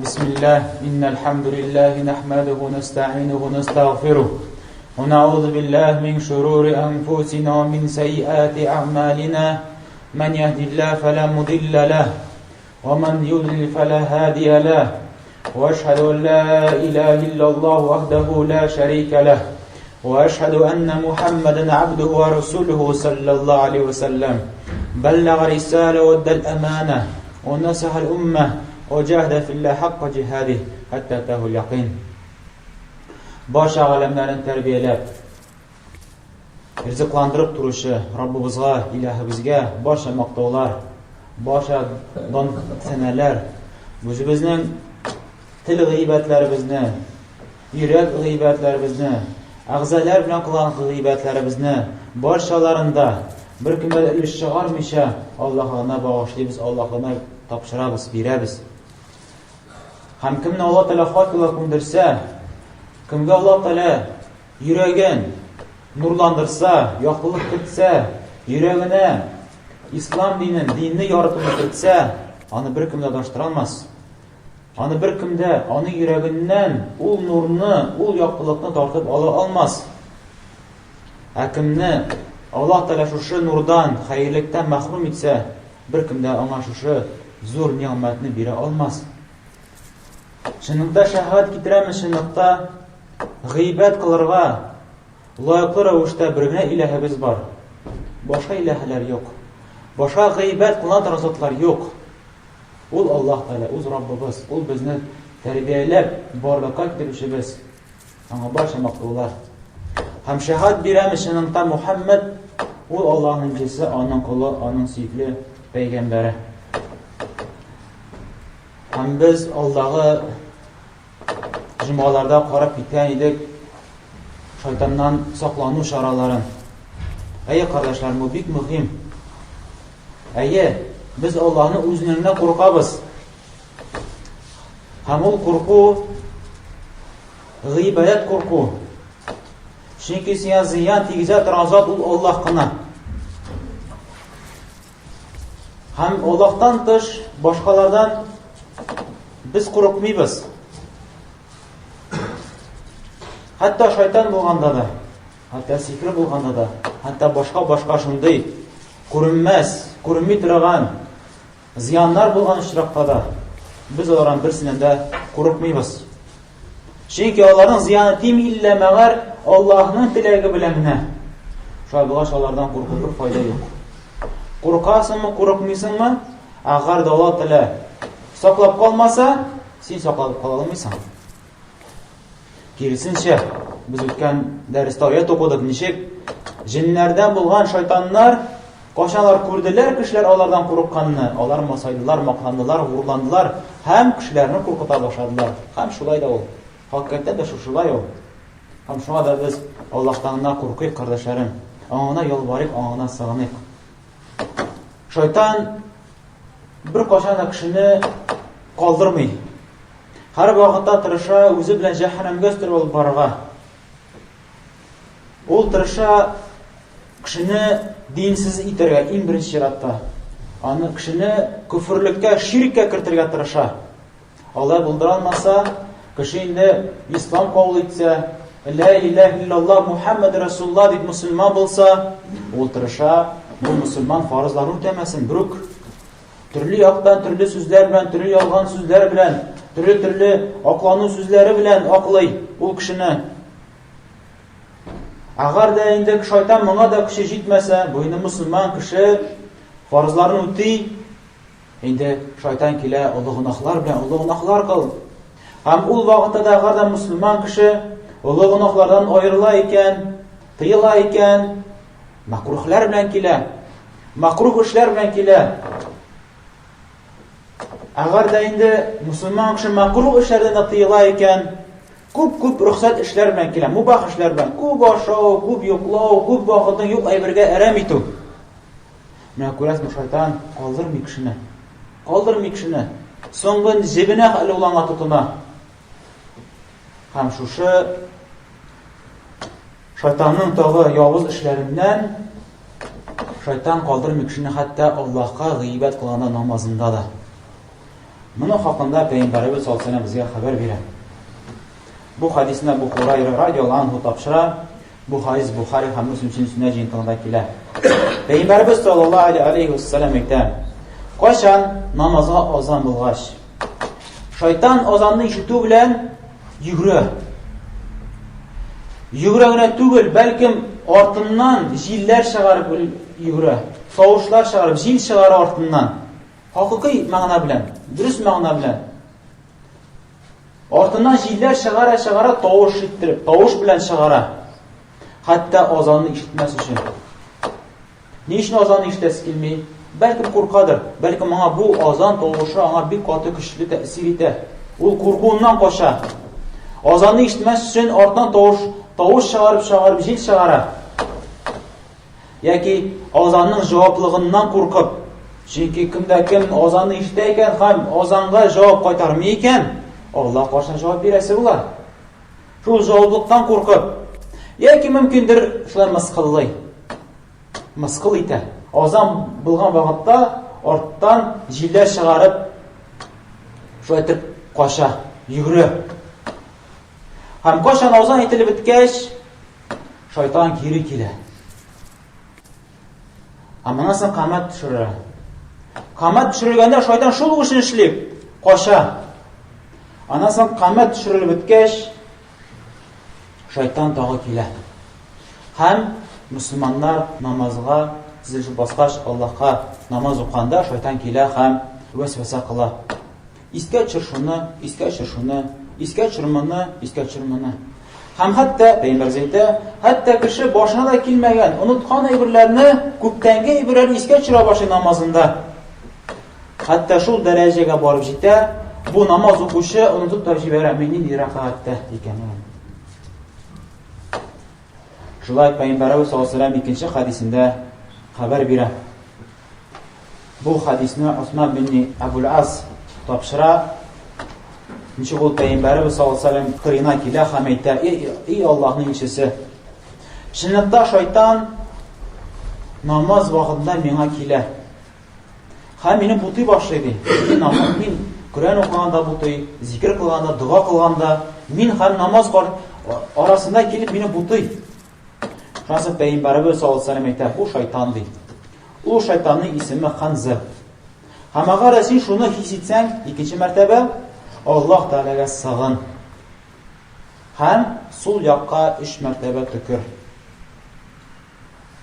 بسم الله إن الحمد لله نحمده ونستعينه ونستغفره ونعوذ بالله من شرور أنفسنا ومن سيئات أعمالنا من يهد الله فلا مضل له ومن يضلل فلا هادي له وأشهد أن لا إله إلا الله وحده لا شريك له وأشهد أن محمدا عبده ورسوله صلى الله عليه وسلم بلغ رسالة وأدى الأمانة ونصح الأمة وجاهد في الله حق جهاده حتى أتاه اليقين. Başa alemlerin terbiyelep, rızıklandırıp duruşu Rabbimizga, ilahimizga başa maqtovlar, başa don seneler, bizning til g'iybatlarimizni, yurak g'iybatlarimizni, a'zolar bilan qilgan g'iybatlarimizni barchalarında bir kimga ilish chiqarmisha Allohga bag'ishlaymiz, Allohga topshiramiz, beramiz. Ham kimni Alloh taolo xoh qilib ko'ndirsa, kimga Alloh taolo yuragin nurlandirsa, yoqilib ketsa, yuragini islom dinini yoritib ketsa, uni bir kimda adashtira olmas. Uni bir kimda uni yuragidan ul nurni, ul yoqiliqni tortib ola olmas. Kimni Alloh taolo shu nurdan, xayrlikdan mahrum etsa, bir kimda ona shu zo'r ne'matni bera olmas. Shuningda shahodat keltiramiz, shuningda g'iybat qilirga loyiqli ravishda birgina ilahimiz bor. Boshqa ilahlar yo'q. Boshqa g'iybat qiladigan zotlar yo'q. Ul Alloh taolo, o'z Robbimiz, u bizni tarbiyalab borliqqa keltirishimiz. Anga barcha maqtovlar. Ham shahodat beramiz, shuningda Muhammad u Allohning elchisi, onun quli, onun suyukli payg'ambari. Ham biz Allohga jumalarda qarab ketgan edik, shaytondan saqlanish choralarini. Qardoshlar, bu bek muhim. Biz Allohni o'zidan qo'rqamiz. Ham ul qo'rquv g'iybat qo'rquv. Chunki sen ziyon tegizat razot ul Allohga. Ham Allohdan tish boshqalardan biz qo'rqmaymiz. Hatto shayton bo'lganda da, hatto sihri bo'lganda da, hatto boshqa shunday ko'rinmas, ko'rinmay turgan ziyonlar bo'lgan ishroqda da biz ulardan birsidan da qo'rqmaymiz. Chunki ularning ziyoni tim illa mag'ar Allohning tilagi bilangina. Sho'bg'ashlardan qo'rqib bir foyda yo'q. Qo'rqasizmi, qo'rqmaysizmi? Agar Alloh taolo saqlab qolmasa, sen saqlab qola olmaysan. Kirisincha biz o'tgan darsda oyat o'qidik, nishik jinlardan bo'lgan shaytonlar qachonlar ko'rdilar kishilar ulardan qo'rqqanini, ular masaydilar, maqtandilar, g'urlandilar, ham kishilarni qo'rqita boshladilar. Ham shulayda u. Haqiqatda da shulay u. Ham shuna da biz Allohdan qo'rqib qardoshlarim, ona yolvorib, ona sig'inib. Shayton bir qachon kishini qoldirmaydi. Har vaqtda tirisha o'zi bilan jahannamga o'stirib olib borga. U tirisha kishini dinsiz itirga eng birinchi sharatda. Ani kishini kufrlikka, shirkka kirtirga tirisha. Alloh bildira olmasa, kishi endi islom qabul etsa, la ilaha illalloh Muhammad rasululloh deb musulmon bo'lsa, u tirisha bu musulmon farzlarini o'tamasin, buruk. Turli yoqdan turli so'zlar bilan, turli yolg'on so'zlar bilan, turli oqlanu so'zlari bilan oqlay u kishini. Agarda endi shayton menga da kishi yetmasa, bu endi musulmon kishi farzlarini o'tay. Endi shayton kela ulug' gunohlar bilan ulug' gunohlar qil. Ham u vaqtda agarda musulmon kishi ulug' gunohlardan ayrila ekan, tiyila ekan, makruhlar bilan kela, makruh ishlar bilan kela. Agarda endi musulmon kishi makruh ishlardan tiyila ekan, ko'p ruxsat ishlar bilan kela, mubah ishlar bilan, ko'p oshov, ko'p yo'qlov, ko'p vaqtdan yo'q ayberga aramitu. Mana ko'rasizmi, shayton qoldirmay kishini. So'ng'in jibina ulanga tutuna. Ham shu shaytonning tog'i yovuz ishlaridan shayton qoldirmay kishini hatto Allohga g'iybat qilganda namozinda da. Моның хакында Пәйгамбәрбез саллаллаһу алейһи ва саллям безгә хәбәр бирә. Бу хадисне Абу Хурайра радиллаһу анһу тапшыра. Бу хадис Бухари һәм Муслим сүннәт җыентыгында килә. Пәйгамбәрбез саллаллаһу алейһи ва саллям әйтә: "Кайчан намазга азан булгач, шайтан азанны ишетү белән йөгерә. Йөгерә генә түгел, бәлкем артыннан җилләр чыгарып йөгерә. Тавышлар чыгарып, җил чыгара артыннан. Хакыйкый мәгънә белән, дөрес мәгънә белән. Артыннан җилләр чыгара, тавыш иттереп, тавыш белән чыгара. Хәтта азанны ишетмәс өчен. Ни өчен азанны ишетәсе килми? Бәлкем куркадыр. Бәлкем аңа бу азан тавышы аңа бик каты көчле тәэсир итә. Ул куркуыннан кача. Азанны ишетмәс өчен артыннан тавыш чыгарып, җил чыгара. Яки азанның җаваплыгыннан куркып. Чөнки кем азанны ишетә икән һәм азанга җавап кайтармый икән, Аллаһ кашына җавап бирәсе була. Шул җаваплыктан куркып. Яки мөмкиндер шулай мыскыл итә. Азан булган вакытта арттан җилләр чыгарып, шулай итеп каша, йөгерә. Һәм кашан азан ителеп беткәч, шайтан кире килә. Аманасан камат төшерә. Камат төшергәндә шайтан шул эшне эшли, каша. Анасан камат төшерелеп беткәч, шайтан тагы килә. Һәм мусламаннар намазга тезелешеп баскач, Аллаһка намаз укганда шайтан килә һәм вәсвәсә кыла. Искә төшер моны. Һәм хәтта Пәйгамбәр әйтә, хәтта кеше башына да килмәгән, уныткан әйберләрне, күптәнге әйберләрне искә төшерә башлый намазында. Хәтта шул дәрәҗәгә барып җитә, бу намаз укучы унутып та җибәрә, мин нинди рәхәттә икәнен. Шулай Пәйгамбәрбез саллаллаһу алейһи ва саллям икенче хадисендә хәбәр бирә. Бу хадисне Усман бин Абул Ас тапшыра. Ничек ул Пәйгамбәрбез саллаллаһу алейһи ва саллям кырына килә һәм әйтә: "Эй Аллаһның илчесе, чынлыкта шайтан намаз вакытында миңа килә. Һәм мине бутый башлый ди. Мин Коръән укыганда бутый, зикр кылганда, дуга кылганда, мин һәм намаз арасында килеп мине бутый." Шуңа Пәйгамбәрбез саллаллаһу алейһи ва саллям әйтә: "Бу шайтан ди. Ул шайтанның исеме Ханза. Һәм агар син шуны хис итсәң, икенче мәртәбә Аллаһ Тәгаләгә сыгын. Һәм сул якка 3 мәртәбә төкер."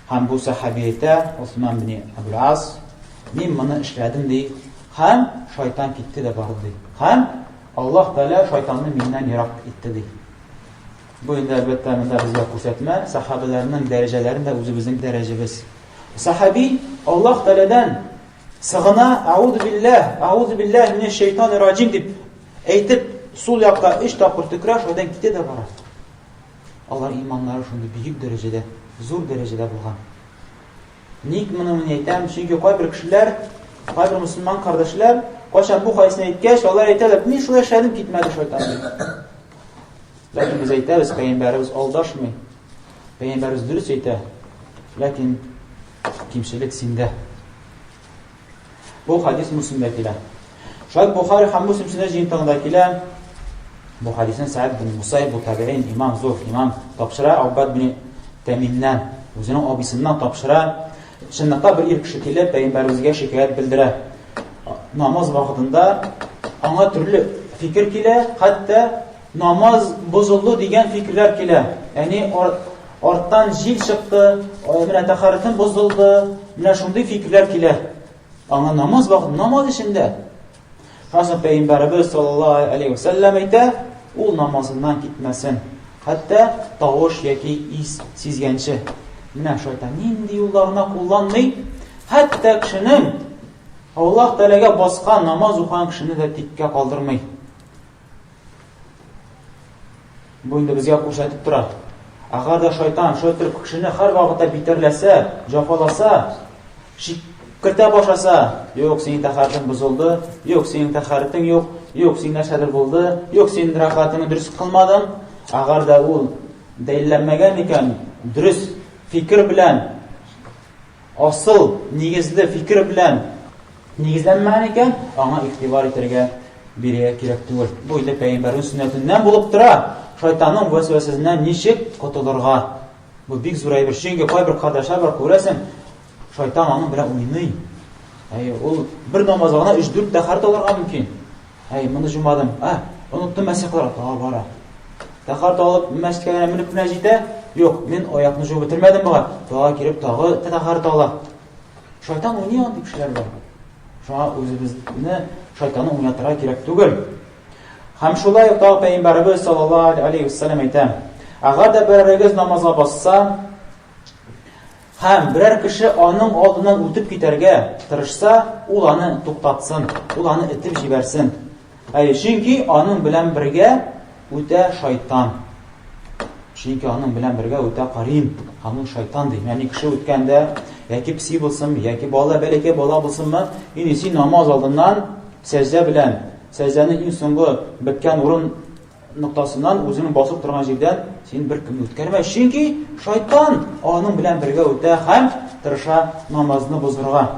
Һәм бу сахаби әйтә, Усман бин Абул Ас: "Мин моны эшләдем ди, һәм шайтан китте дә барды ди. Һәм Аллаһ Тәгалә шайтанны миннән ярак итте ди." Бу инде әлбәттә монда безгә күрсәтмә, сахабаларның дәрәҗәләрен дә үзебезнең дәрәҗәбез. Сахаби Аллаһ Тәгаләдән сыгына, аузу биллаһи минеш шайтанир раҗим дип әйтеп, сул якка 3 тапкыр төкерә, шайтан китә дә бара. Алар иманнары шундый бөек дәрәҗәдә, зур дәрәҗәдә булган. Ник моны әйтәм? Чөнки кайбер кешеләр, кайбер мусламан кардәшләр, кайчан бу хадисне әйткәч, алар әйтәләр: "Мин шулай эшләдем, китмәде шайтан." Ләкин без әйтәбез, Пәйгамбәрбез алдашмый. Пәйгамбәрбез дөрес әйтә. Ләкин кимчелек синдә. Бу хадис Муслимдә килә. Шулай Бухари һәм Муслим сүннәт җыентыгында килә. Бу хадисне Саид бин Мусайб бу табигин имам зур имам тапшыра, Уббад бин Тамимнан, үзенең абысыннан тапшыра. Чынлыкта бер ир кеше килеп Пәйгамбәрбезгә шикаят белдерә. Намаз вакытында аңа төрле фикер килә, хәтта намаз бозылды дигән фикерләр килә. Яни арттан җил чыкты, менә тәһарәтен бозылды, менә шундый фикерләр килә. Аңа намаз вакыты, намаз эчендә. Хәзрәт Пәйгамбәрбез саллаллаһу алейһи ва саллям әйтә, ул намазыннан китмәсен. Хәтта тавыш яки ис сизгәнче. Менә шайтан нинди юлларына кулланмый, хәтта кешенең Аллаһ Тәгаләгә баскан намаз укыган кешене дә тиккә калдырмый. Бу инде безгә күрсәтеп тора. Агар да шайтан шайтыр кешене һәр вакытта битерләсә, җафаласа, кертә башласа, юк синең тәһарәтең бозылды, юк синең тәһарәтең юк синең нәрсәдер булды, юк син рәхәтеңне дөрес кылмадың. Агар да ул дәлилләнмәгән икән, дөрес фикер белән, асыл нигезле фикер белән нигезләнмәгән икән, аңа игътибар итәргә бирергә кирәк түгел. Бу инде пәйгамбәрнең сөннәтеннән булып тора. Шайтанның вәсвәсәсеннән ничек котылырга? Бу бик зур әйбер. Чөнки кайбер кардәшләр бар, күрәсең, шайтан аның белән уйный. Ул бер намазга гына 3-4 тәһарәт алырга мөмкин. Моны җумадым. Оныттым мәсихлар бара. Тәһарәт алып мәчеткә генә менеп кенә җитә. Юк, мин аякны җуып бетермәдем буга. Тага киреп тагы тәһарәт ала. Шайтан уйный андый кешеләр бар. Шуңа үзебезне шайтанны уйнатырга кирәк түгел. Һәм шулай ук тагы Пәйгамбәрбез саллаллаһу алейхи ва саллям әйтә: "Агар да берәрегез намазга басса, һәм берәр кеше аның алдыннан үтеп китәргә тырышса, ул аны туктатсын, ул аны этеп җибәрсен. Чөнки аның белән бергә үтә шайтан. Чөнки аның белән бергә үтә карин, һәм ул шайтан ди. Ягъни кеше үткәндә, яки пси булсын, яки бала бәләкәй бала булсынмы, инде намаз алдыннан сәҗдә белән, сәҗдәнең иң соңгы беткән урын ноктасыннан үзенең басып торган җирдән син беркемне үткәрмә. Чөнки шайтан аның белән бергә үтә һәм тырыша намазны бозырга.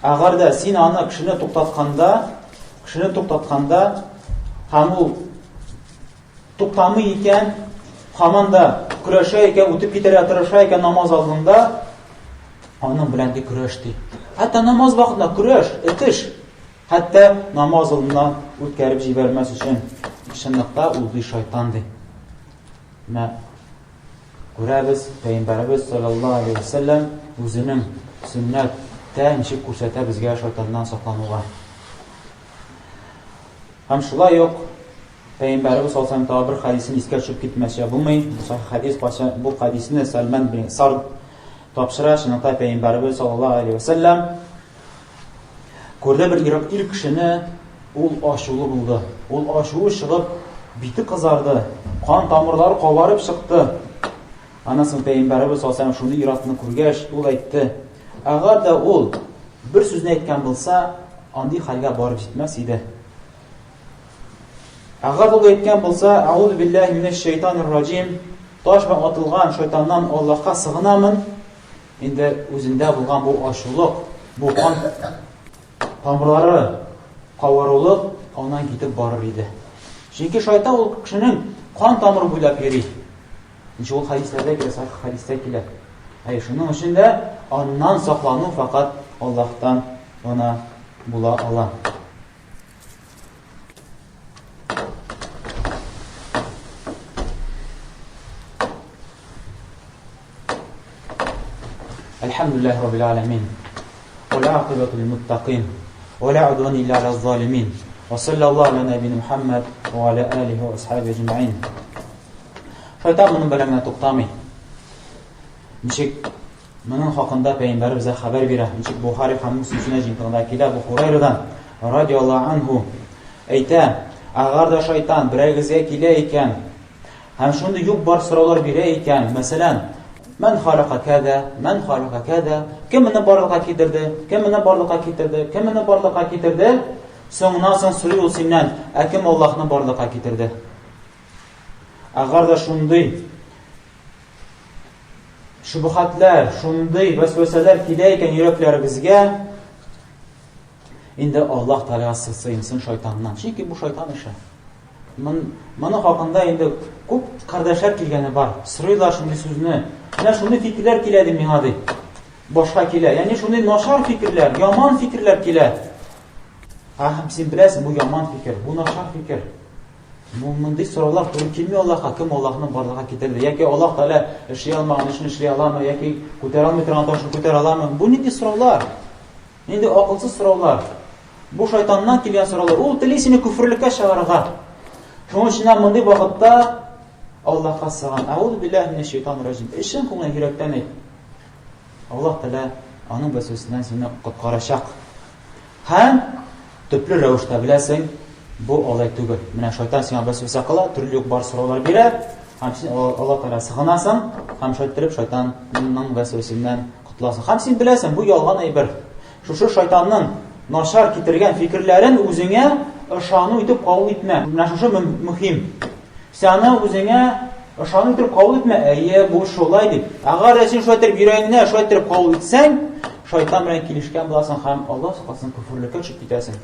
Агар да син аны кешене туктатканда, һәм ул туктамый икән, һаман да көрәшә икән, үтеп китәргә тырыша икән намаз алдында, аның белән дә көрәш ди. Хәтта намаз вакытында көрәш, этеш. Хәтта намаз алдыннан үткәреп җибәрмәс өчен. Чынлыкта ул ди шайтан ди. Күрәбез, Пәйгамбәрбез саллаллаһу алейхи ва саллям үзенең сөннәттә ничек күрсәтә безгә шайтаннан саклануга. Һәм шулай ук Пәйгамбәрбез саллаллаһу алейхи ва саллям бер хадисен искә төшеп китмәсә булмый. Бу хадисне Сальман бин Сард тапшыра. Шунда Пәйгамбәрбез саллаллаһу алейхи ва саллям күрде бер ир кешене, ул ачулы булды. Ул ачуы чыгып, бите кызарды, кан тамырлары кабарып чыкты. Анасын Пәйгамбәрбез саллаллаһу алейхи ва саллям шуны иратны күргәч, ул әйтте: "Агар да ул бер сүзне әйткән булса, андый хәлгә барып җитмәс иде. Агар ул әйткән булса, аузу биллаһи минеш шайтанир раҗим, таш белән атылган шайтаннан Аллаһка сыгынамын", инде үзендә булган бу ачулык, бу кан тамырлары кавырулык аннан китеп барыр иде. Чөнки шайтан ул кешенең кан тамыры буйлап йөри. Ул хадисләрдә килә, сахих хадистә килә. Шуның өчен дә аннан саклану фақат Аллаһтан гына була ала. Элхамдулиллахи раббил аламин. Ва аक़ибату лил-муттақин. Ва ла удвана илля алаз-залимин. Ва саллаллаху аля набийина Мухаммад ва аля алихи ва асхабихи аҗмаин. Шайтан моның белән туктамый. Ничек моның хакында Пәйгамбәр безгә хәбәр бирә. Ничек Бухари һәм Муслим җиңтында килә, Абу Хурайрадан радиллаһу анху әйтә: "Агар да шайтан берәгезгә килә икән, һәм шундый юк бар сораулар бирә икән, мәсәлән, мен халака кәдә, мен халака кәдә, кем моны барлыкка китерде, кем моны барлыкка китерде, кем моны барлыкка китерде?" Соңыннан соң сорый ул синнән: "Кем Аллаһны барлыкка китерде?" Агар да шундый шубхатлар, шундый вәсвәсәләр килә икән йөрәкләребезгә, инде Аллаһ Тәгалә сыйынсын шайтаннан. Чөнки бу шайтан эше. Моны хакында инде күп кардәшләр килгәне бар. Сорыйлар шундый сүзне. Менә шундый фикерләр килә ди миңа ди. Башка килә. Ягъни шундый нашар фикерләр, яман фикерләр килә. Син беләсең, бу яман фикер, бу нашар фикер. Мондый сораулар туры килми Аллаһка, кем Аллаһны барлыкка китерде? Яки Аллаһ Тәгалә эшли алмаган эшне эшли аламы, яки күтәрә алмый торган ташны күтәрә аламы? Бу нинди сораулар? Нинди акылсыз сораулар? Бу шайтаннан килгән сораулар. Ул тели сине күферлеккә чыгарырга. Шуның өчен мондый вакытта Аллаһка сыгын. Аузу биллаһи минеш шайтанир раҗим. Эшен күңел йөрәктән әйт. Аллаһ Тәгалә аның вәсвәсәсеннән сине коткарачак. Һәм төпле рәвештә беләсең, бу алай түгел. Менә шайтан сиңа вәсвәсә кыла, төрле бар сораулар бирә, һәм син Аллаһ Тәгалә сыгынасың, һәм шайтырып шайтанның вәсвәсәсеннән котласың. Һәм син беләсең, бу ялган әйбер. Шушы шайтанның нашар китергән фикерләрен үзеңә ышану итеп кабул итмә. Менә шушы мөһим. Син аны үзеңә ышану итеп кабул итмә. Бу шулай дип. Агар син шулай итеп йөрәгеңә шулай итеп кабул итсәң, шайтан белән килешкән буласың һәм Аллаһ сакласын, күферлеккә төшеп китәсең.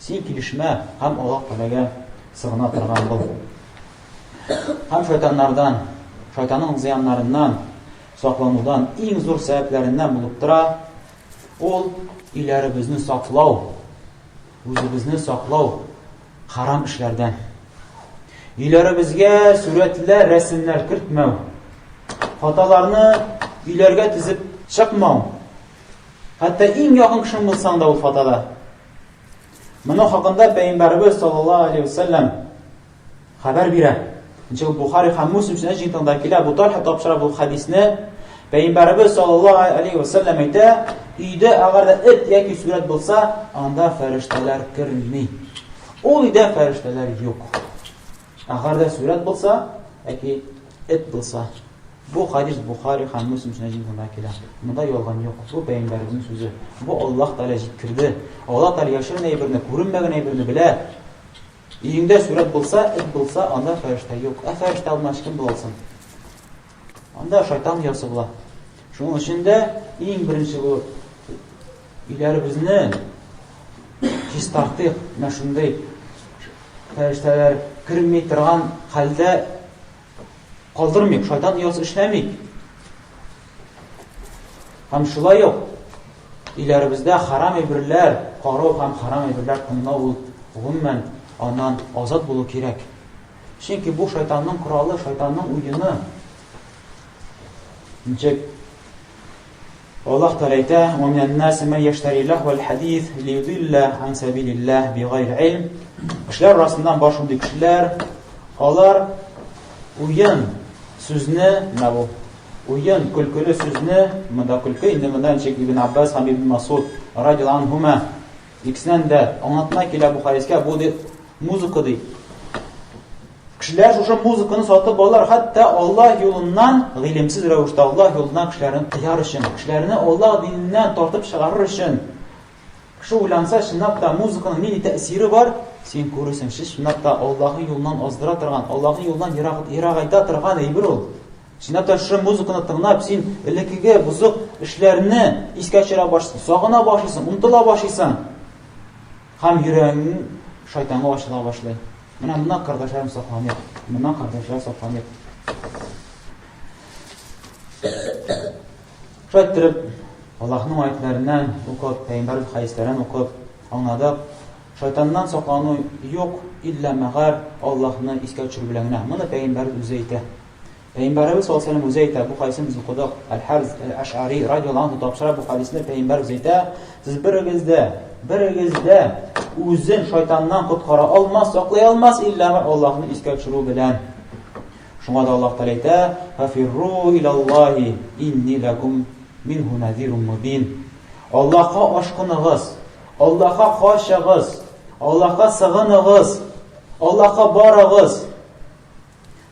Син килешмә һәм Аллаһ Тәгаләгә сыгына торган бул. Һәм шайтаннардан, шайтанның зыяннарыннан сакланудан иң зур сәбәпләреннән булып тора ул иләребезне саклау, үзебезне саклау харам эшләрдән. Иләребезгә сурәтләр, рәсемнәр кертмәү, фотоларны өйләргә тезеп чыкмау. Хәтта иң якын кешең булсаң да ул фотода. Моның хакында Пәйгамбәрбез саллаллаһу алейхи ва саллям хәбәр бирә. Иншалла Бухари һәм Муслим җинтында килә. Бу тар тапшыра бу хадисне. Пәйгамбәрбез саллаллаһу алейхи ва саллям әйтә: "Өйдә агар да эт яки сурәт булса, анда фәрештәләр кирми." Ул өйдә фәрештәләр юк. Агар да сурәт булса, яки эт булса. Бу хадис Бухари һәм Муслим җинтында килә. Монда ялган юк. Бу Пәйгамбәрбезнең сүзе. Бу Аллаһ Тәгалә җиткерде. Аллаһ Тәгалә яшерен әйберне, күренмәгән әйберне белә. Өеңдә сурәт булса, эт булса, анда фәрештә юк. Фәрештә алмаш кем булсын? Анда шайтан ясы була. Шуның өчен дә иң беренче бу иләребезне чистартыйк, менә шундый фәрештәләр кирми торган хәлдә калдырмыйк, шайтан ясы эшләмик. Һәм шулай ук иләребездә харам әйберләр, карау һәм харам әйберләр тыңлау ул гомумән аннан азат булу кирәк. Чөнки бу шайтанның коралы, шайтанның уены. Ничек Аллаһ Тәгалә әйтә: "Ва минән наси ман яштари лахвал хадис лiyudilla ан сабилиллах бигайри илм." Кешеләр арасыннан бар шундый кешеләр, алар уен сүзне, нәбу уен көлкеле сүзне, монда көлке инде монда ничек Ибн Аббас һәм Ибн Масуд радиллаһу анһума икесеннән дә аңлатма килә бу хадискә, бу ди музыка ди. Кешеләр шушы музыканы сатып алалар, хәтта Аллаһ юлыннан гыйлемсез рәвештә Аллаһ юлыннан кешеләрне тыяр өчен, кешеләрне Аллаһ диненнән тартып чыгарыр өчен. Кеше уйланса, чынлап та музыканың нинди тәэсире бар? Син күрәсең, чынлап та Аллаһның юлыннан аздыра торган, Аллаһның юлыннан ерагайта торган әйбер ул. Чынлап та шушы музыканы тыңлап, син элеккеге бузык эшләрне искә төшерә башлыйсың, сагына башлыйсың, унтыла башлыйсың. Һәм йөрәгең шайтанга ачыла башлый. Менә моннан кардәшләрем сакланыр. Моннан кардәшләр сакланыр. Шайтырып Аллаһның аятларыннан укып, Пәйгамбәр хадисләрен укып, аңладык. Шайтаннан саклану юк, илля мәгәр Аллаһны искә төшерү белән генә. Моны Пәйгамбәр үзе әйтә. Пәйгамбәрбез саллаллаһу алейһи ва саллям үзе әйтә. Бу хадисне без укыдык. Әл-Харз әл-Аш'ари радиллаһу анһу тапшыра бу хадисне Пәйгамбәр үзе әйтә. Сез берегездә үзен шайтаннан коткара алмас, саклый алмас илля Аллаһны искә төшерү белән. Шуңа да Аллаһ Тәгалә әйтә: "Фафирру илаллаһи инни лакум минһу надирун мубин." Аллаһка ашкыныгыз, Аллаһка качыгыз, Аллаһка сыгыныгыз, Аллаһка барыгыз.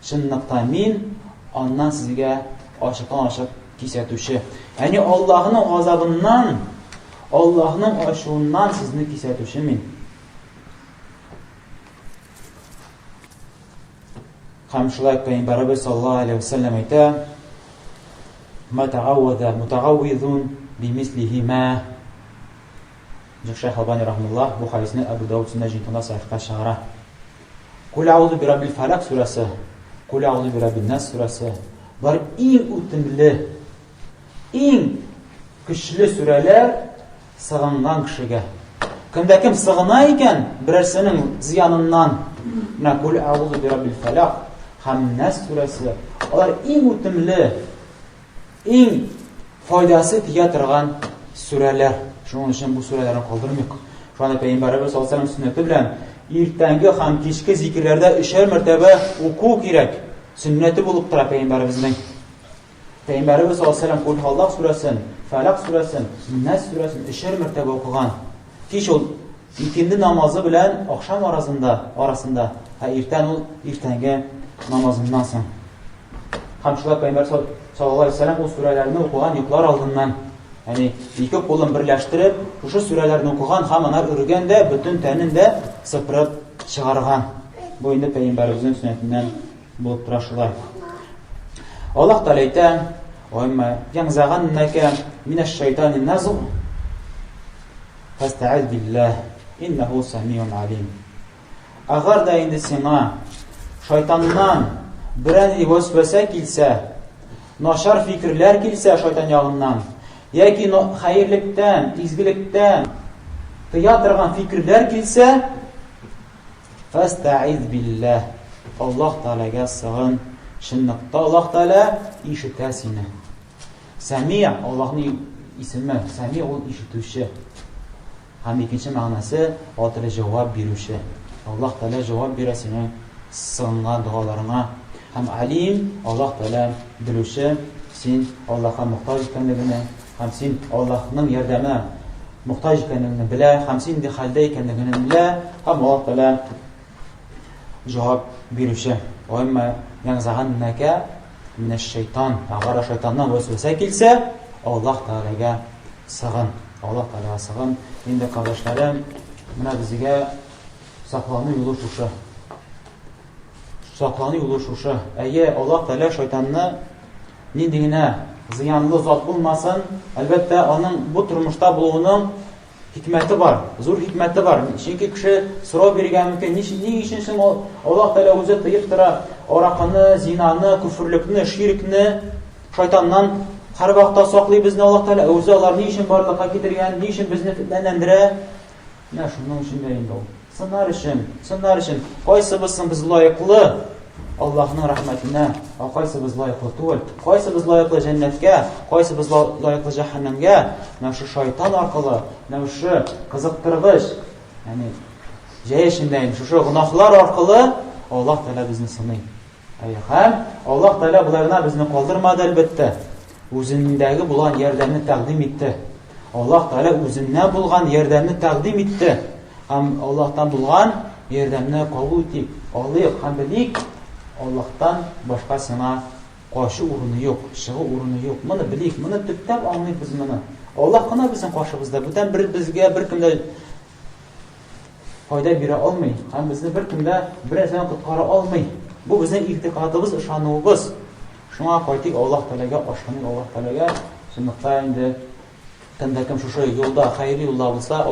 Чынлыкта мин аннан сезгә ачыктан-ачык кисәтүче. Яни Аллаһның газабыннан, Аллаһның ачуыннан сезне кисәтүче мин. Һәм шулай Пәйгамбәрбез саллаллаһу алейхи ва саллям әйтә: "Ма тағаввада мутағаввизун бимислихима." Шейх Албани рахматуллаһ бу хадисне Абу Дауд җинтында сахихка чыгара. Кул аузу би раббил фалак сурасы, кул аузу би раббин нас сурасы. Бар иң үтемле, иң көчле сүрәләр сыгынган кешегә. Кемдә кем сыгына икән берсенең зыяныннан, менә кул аузу би раббил фалак һәм нас сурасы. Алар иң үтемле, иң файдасы тия торган сүрәләр. Шуның өчен бу сүрәләрне калдырмыйк. Шуңа Пәйгамбәрбез саллаллаһу алейһи ва саллям сүннәте белән иртәнге һәм кичке зикрләрдә 3 мәртәбә уку кирәк. Сүннәте булып тора Пәйгамбәрбезнең. Пәйгамбәрбез саллаллаһу алейһи ва саллям кул Аллаһ сүрәсен, Фалак сүрәсен, Нас сүрәсен 3 мәртәбә укыган. Кич ул икенде намазы белән ахшам арасында, иртән ул иртәнге намазыннан соң. Һәм шулай Пәйгамбәр саллаллаһу алейһи ва саллям ул сүрәләрне укыган йоклар алдыннан, яни ике кулын берләштереп, шушы сүрәләрне укыган һәм анар үргәндә бөтен тәнен дә сыпырып чыгарган. Бу инде Пәйгамбәрбезнең сүннәтеннән булып тора шулай. Аллаһ Тәгалә әйтә: "Ва имма янзаганнака минаш шайтани назг фаста'iz биллах innehu semiyun alim. Agar da indi sina şeytandan birən vesvese kilsə, naşar fikirler kilsə şeytan yağından, ya ki hayırlıktan, izgilikten tiyatırgan fikirler kilsə, fastaiz billah. Allah Teala'ga sığın. Şınlıkta Allah Teala işitə seni. Semi Allah'ın ismi. Semi ol işitüşü. Hem ikinci manası Allah Teala cevap verüşü. Allah Teala cevap veresine sığınğa, dualarına. Hem alim Allah Teala bilüşü. Sen Allah'a muhtaç ikenliğini, hem sen Allah'ın yardımına muhtaç ikenliğini bile, hem sen de haldeykenliğini bile, hem Allah Teala cevap verüşü. O emme yanzahanneke mineşşeytan. Agar şeytandan vesvese kilse Allah Teala'ga sığın. Allah Teala'ga sığın. Şimdi kardeşlerim, buna bizge saklanı yolu şuşu. Saklanı yolu şuşu. Eğer Allah Teala şeytanını nindiyine ziyanlı zat bulmasın, elbette onun bu turmuşta bulunun hikmeti var. Zor hikmeti var. Çünkü kişi sıra vergen mümkün. Niçin için Allah Teala özü tıyıktıra orakını, zinanı, küfürlükünü, şirkini şeytandan her vaxta saklay bizni Allah Teala özü alar. Niçin barlığa getirgen, niçin bizni fitnelendire? Ne şunun için deyim o. Sınlar için. Kaysımızsın biz layıklı Allah'ın rahmetine, qaysı biz layıklı tuval, qaysı biz layıklı cennetke, qaysı biz layıklı cehennemge, ne şu şeytan arkalı, ne şu kızıktırgıç, yani ceheşindeyim, şu günahlar arkalı Allah Teala bizni sınay. Hem Allah Teala bularına bizni kaldırmadı elbette. Özündəgi bulan yerlerini təqdim etdi. Allah Teala özündən bulğan yerlerini təqdim etdi. Hem Allah'tan bulğan yerlerini kabul etdik, alıyıq, hem bilik. Allah'tan başkasına karşı urunu yok, çığı urunu yok. Bunu bilik, bunu tüptep anlayıp biz bunu. Allah kına bizim karşımızda. Buradan bizge bir kimde fayda bire olmay. Hem bizni bir kimde bir insan tutkara olmay. Bu bizim irtikadımız, ışanığımız. Şuna kaytık Allah Teala'ga, aşkınlık Allah Teala'ga. Şunlukta indi kimde şu yolda, hayırlı yolda bulsa,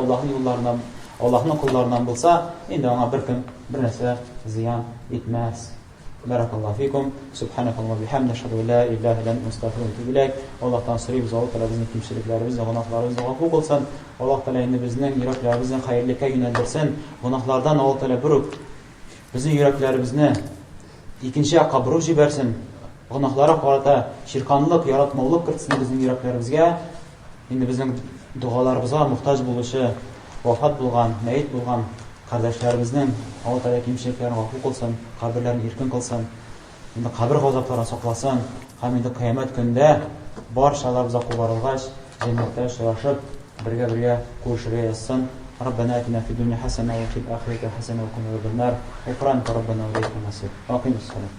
Allah'ın kullarından bulsa, indi ona bir kim bir nese ziyan etmez. Barakallahu fikum. Subhanakallah bihamd. Eşhedü en la ilahe illallah ve estağfiruke ve Allah'tan sırrı Allah Teala bizim kimseliklerimizi, günahlarımızı gafur kılsın. Allah Teala indi bizden yüreklerimizin hayırlığa yöneldirsin. Günahlardan Allah Teala burup bizim yüreklerimizni ikinci kabro jibersin. Günahlara karata şirkanlık, yaratmalık kırtsın bizim yüreklerimizge. Indi bizim dualarımıza muhtaç buluşu, vefat bulgan, meyit bulgan kardeşlerimizden Allah Teala kimseliklerini gafur kılsın, kabirlerini erkin kılsın. Indi kabir gazaplarına saklasın. Hem indi kıyamet günde barşalar bize kubarılgaç, cennette yaşayıp birge koşuya yazsın. Rabbena atina fid dunya hasene ve fil ahireti hasene ve qina azaban nar. Ekranka Rabbena ve ileyke nasir. Aqimus salat.